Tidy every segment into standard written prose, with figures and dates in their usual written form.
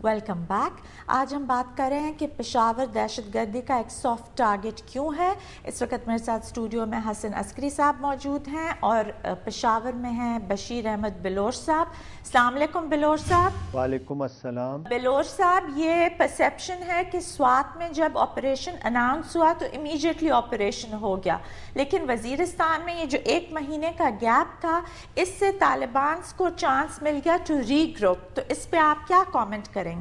Welcome back. आज हम बात कर रहे हैं कि पेशावर दहशत गर्दी का एक सॉफ्ट टारगेट क्यों है। इस वक्त मेरे साथ स्टूडियो में हसन अस्करी साहब मौजूद हैं और पेशावर में हैं बशीर अहमद बिलोच साहब। अस्सलाम वालेकुम बिलोच साहब। वालेकुम अस्सलाम। बिलोच साहब, ये परसेप्शन है कि स्वात में जब ऑपरेशन अनाउंस हुआ तो इमीडिएटली ऑपरेशन हो गया, लेकिन वजीरिस्तान में ये जो 1 महीने का गैप था, इससे तालिबान को चांस मिल गया टू रीग्रुप। तो इस पे आप क्या कमेंट करेंगे?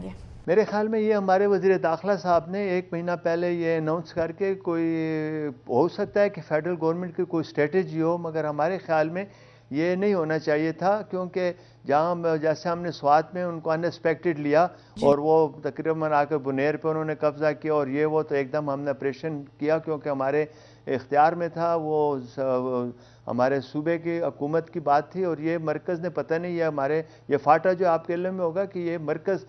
मेरे ख्याल में ये हमारे वज़ीर दाखिला साहब ने 1 महीना पहले ये अनाउंस करके, कोई हो सकता है कि फेडरल गवर्नमेंट की कोई स्ट्रेटजी हो, मगर हमारे ख्याल में ये नहीं होना चाहिए था, क्योंकि जहाँ जैसे हमने स्वात में उनको अनएक्सपेक्टेड लिया और वो तकरीबन आकर बुनेर पे उन्होंने कब्ज़ा किया और ये वो, तो एकदम हमने ऑपरेशन किया क्योंकि हमारे इख्तियार में था, वो हमारे सूबे की हुकूमत की बात थी और ये मरकज़ ने, पता नहीं ये हमारे ये फाटा जो आपके इल्म में होगा कि ये मरकज़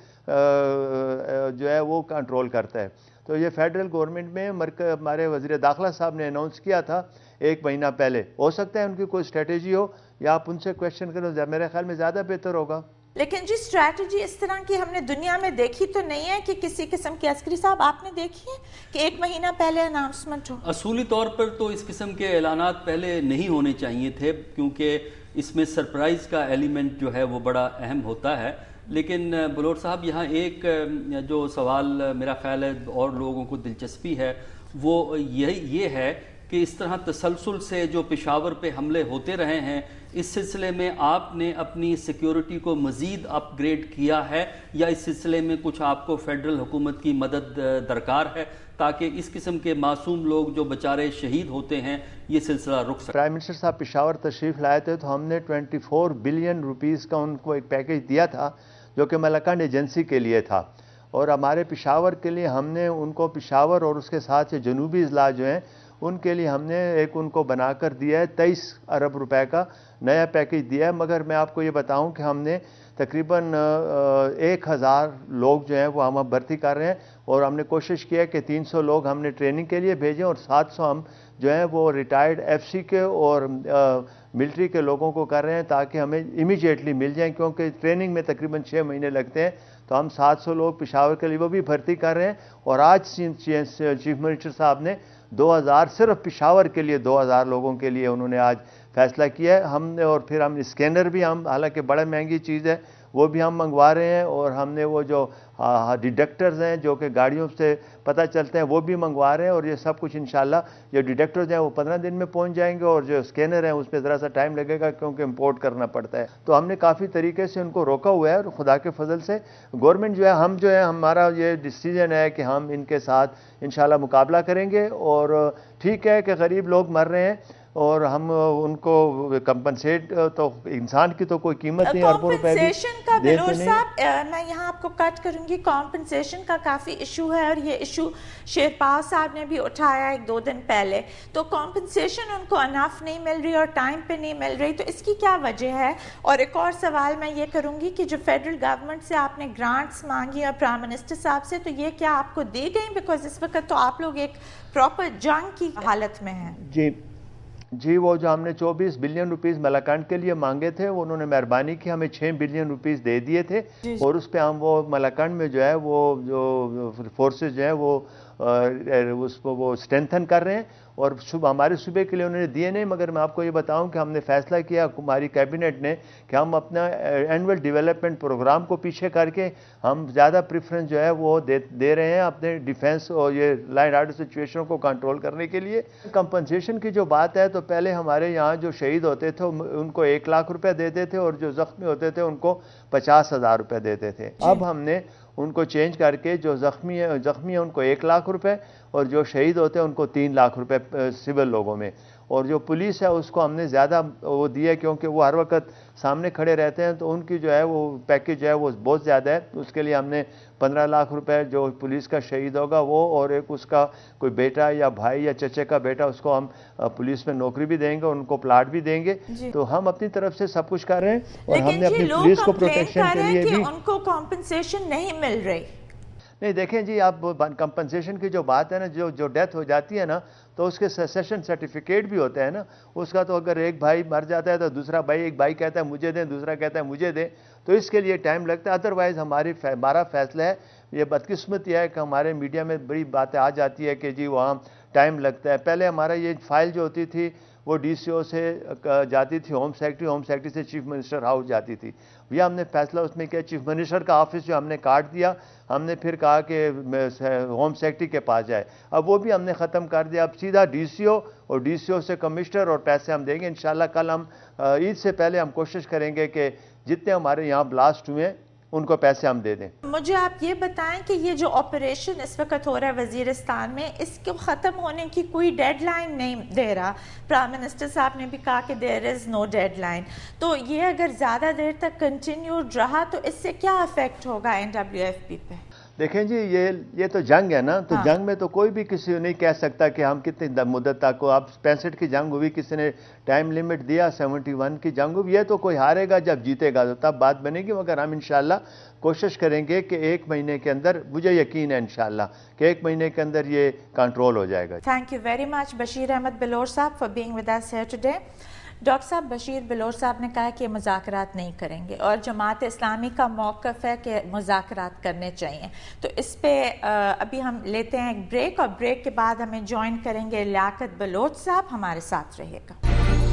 जो है वो कंट्रोल करता है। तो ये फेडरल गवर्नमेंट में हमारे वज़ीर दाखिला साहब ने अनाउंस किया था 1 महीना पहले। हो सकता है उनकी कोई स्ट्रेटजी हो, या आप उनसे क्वेश्चन करो, मेरे ख्याल में ज़्यादा बेहतर होगा। लेकिन जी स्ट्रैटेजी इस तरह की हमने दुनिया में देखी तो नहीं है कि किसी किस्म की। अस्करी साहब, आपने देखी है कि 1 महीना पहले अनाउंसमेंट हो? असूली तौर पर तो इस किस्म के ऐलानात पहले नहीं होने चाहिए थे, क्योंकि इसमें सरप्राइज़ का एलिमेंट जो है वो बड़ा अहम होता है। लेकिन बलोच साहब, यहाँ एक जो सवाल मेरा ख्याल है और लोगों को दिलचस्पी है वो ये है कि इस तरह तसलसल से जो पेशावर पे हमले होते रहे हैं, इस सिलसिले में आपने अपनी सिक्योरिटी को मज़ीद अपग्रेड किया है, या इस सिलसिले में कुछ आपको फेडरल हुकूमत की मदद दरकार है ताकि इस किस्म के मासूम लोग जो बेचारे शहीद होते हैं ये सिलसिला रुक सके? प्राइम मिनिस्टर साहब पेशावर तशरीफ़ लाए थे तो हमने 24 बिलियन रुपीज़ का उनको एक पैकेज दिया था जो कि मलकान एजेंसी के लिए था, और हमारे पेशावर के लिए हमने उनको पेशावर और उसके साथ से जनूबी अजला जो हैं उनके लिए हमने एक उनको बनाकर दिया है 23 अरब रुपए का नया पैकेज दिया है। मगर मैं आपको ये बताऊं कि हमने तकरीबन 1000 लोग जो हैं वो हम भर्ती कर रहे हैं, और हमने कोशिश किया कि 300 लोग हमने ट्रेनिंग के लिए भेजें और 700 हम जो हैं वो रिटायर्ड एफसी के और मिलिट्री के लोगों को कर रहे हैं ताकि हमें इमीडिएटली मिल जाएं, क्योंकि ट्रेनिंग में तकरीबन 6 महीने लगते हैं। तो हम 700 लोग पेशावर के लिए वो भी भर्ती कर रहे हैं, और आज चीफ मिनिस्टर साहब ने 2000 सिर्फ पेशावर के लिए 2000 लोगों के लिए उन्होंने आज फैसला किया है हमने। और फिर हम स्कैनर भी, हम हालांकि बड़ा महंगी चीज़ है, वो भी हम मंगवा रहे हैं, और हमने वो जो डिटेक्टर्स हैं जो कि गाड़ियों से पता चलते हैं वो भी मंगवा रहे हैं, और ये सब कुछ इंशाल्लाह जो डिटेक्टर्स हैं वो 15 दिन में पहुंच जाएंगे, और जो स्कैनर हैं उस पर ज़रा सा टाइम लगेगा क्योंकि इंपोर्ट करना पड़ता है। तो हमने काफ़ी तरीके से उनको रोका हुआ है, और खुदा के फजल से गवर्नमेंट जो है, हम जो है, हमारा ये डिसीजन है कि हम इनके साथ इंशाल्लाह मुकाबला करेंगे। और ठीक है कि गरीब लोग मर रहे हैं और हम उनको कंपनसेट, तो इंसान की तो कोई कीमत नहीं, अरबों रुपए का बिलोच साहब, मैं यहाँ आपको कट करूंगी। कॉम्पनसेशन का काफ़ी इशू है और ये इशू शेरपाल साहब ने भी उठाया 1-2 दिन पहले। तो कॉम्पनसेशन उनको अनफ नहीं मिल रही और टाइम पे नहीं मिल रही, तो इसकी क्या वजह है? और एक और सवाल मैं ये करूँगी कि जो फेडरल गवर्नमेंट से आपने ग्रांट्स मांगी और प्राइम मिनिस्टर साहब से, तो ये क्या आपको दी गई? बिकॉज इस वक्त तो आप लोग एक प्रॉपर जंग की हालत में हैं। जी, वो जो हमने 24 बिलियन रुपीस मलाकांड के लिए मांगे थे, वो उन्होंने मेहरबानी की हमें 6 बिलियन रुपीस दे दिए थे, और उस पर हम वो मलाकांड में जो है वो जो फोर्सेस जो है वो उसको वो स्ट्रेंथन कर रहे हैं, और हमारे सूबे के लिए उन्होंने दिए नहीं। मगर मैं आपको ये बताऊं कि हमने फैसला किया हमारी कैबिनेट ने कि हम अपना एनुअल डेवलपमेंट प्रोग्राम को पीछे करके हम ज़्यादा प्रेफरेंस जो है वो दे रहे हैं अपने डिफेंस और ये लाइन आर्डर सिचुएशन को कंट्रोल करने के लिए। कंपनसेशन की जो बात है, तो पहले हमारे यहाँ जो शहीद होते थे उनको 1 लाख रुपये देते थे, और जो ज़ख्मी होते थे उनको 50,000 रुपये देते थे। अब हमने उनको चेंज करके जो ज़ख्मी है उनको 1 लाख रुपए, और जो शहीद होते हैं उनको 3 लाख रुपए सिविल लोगों में। और जो पुलिस है उसको हमने ज़्यादा वो दिया क्योंकि वो हर वक्त सामने खड़े रहते हैं, तो उनकी जो है वो पैकेज जो है वो बहुत ज़्यादा है। उसके लिए हमने 15 लाख रुपए जो पुलिस का शहीद होगा वो, और एक उसका कोई बेटा या भाई या चचे का बेटा, उसको हम पुलिस में नौकरी भी देंगे, उनको प्लाट भी देंगे। तो हम अपनी तरफ से सब कुछ कर रहे हैं, और हमने अपनी पुलिस को प्रोटेक्शन के लिए भी उनको कॉम्पनसेशन नहीं मिल रही। नहीं, देखें जी, आप कंपनसेशन की जो बात है ना, जो डेथ हो जाती है ना, तो उसके सेशन सर्टिफिकेट भी होते हैं ना उसका। तो अगर एक भाई मर जाता है तो दूसरा भाई, एक भाई कहता है मुझे दें, दूसरा कहता है मुझे दें, تو اس کے لیے ٹائم لگتا ہے. ادروائز ہمارا فیصلہ ہے. یہ بدقسمت یہ ہے کہ ہمارے میڈیا میں بڑی باتیں آ جاتی ہے کہ جی وہاں ٹائم لگتا ہے. پہلے ہمارا یہ فائل جو ہوتی تھی وہ ڈی سی او سے جاتی تھی ہوم سیکرٹری سے چیف منسٹر ہاؤس جاتی تھی. یہ ہم نے فیصلہ اس میں کیا, چیف منسٹر کا آفس جو ہم نے کاٹ دیا, ہم نے پھر کہا کہ ہوم سیکرٹری کے پاس جائے. اب وہ بھی ہم نے ختم کر دیا. اب سیدھا ڈی سی او اور ڈی سی او سے کمشنر اور پیسے ہم دیں گے انشاءاللہ. کل ہم عید سے پہلے ہم کوشش کریں گے کہ جتنے ہمارے یہاں بلاسٹ ہوئے ان کو پیسے ہم دے دیں. مجھے آپ یہ بتائیں کہ یہ جو آپریشن اس وقت ہو رہا ہے وزیرستان میں, اس کو ختم ہونے کی کوئی ڈیڈ لائن نہیں دے رہا. پرائم منسٹر صاحب نے بھی کہا کہ دیر از نو ڈیڈ لائن. تو یہ اگر زیادہ دیر تک کنٹینیوڈ رہا تو اس سے کیا افیکٹ ہوگا NWFP پہ؟ دیکھیں جی یہ تو جنگ ہے نا, تو جنگ میں تو کوئی بھی کسی نہیں کہہ سکتا کہ ہم کتنی مدت تک کو. اب 65 کی جنگ ہوئی, کسی نے ٹائم لیمٹ دیا, 71 کی جنگ ہوئی. یہ تو کوئی ہارے گا جب جیتے گا تو تب بات بنے گی. مگر ہم انشاءاللہ کوشش کریں گے کہ 1 مہینے کے اندر, مجھے یقین ہے انشاءاللہ کہ 1 مہینے کے اندر یہ کنٹرول ہو جائے گا. Thank you very much Bashir Ahmed Baloch صاحب for being with us here today. Doctor صاحب, بشیر بلوچ صاحب نے کہا کہ مذاکرات نہیں کریں گے اور جماعت اسلامی کا موقف ہے کہ مذاکرات کرنے چاہیے. تو اس پہ ابھی ہم لیتے ہیں ایک بریک, اور بریک کے بعد ہمیں جوائن کریں گے لیاقت بلوچ صاحب. ہمارے ساتھ رہیے گا.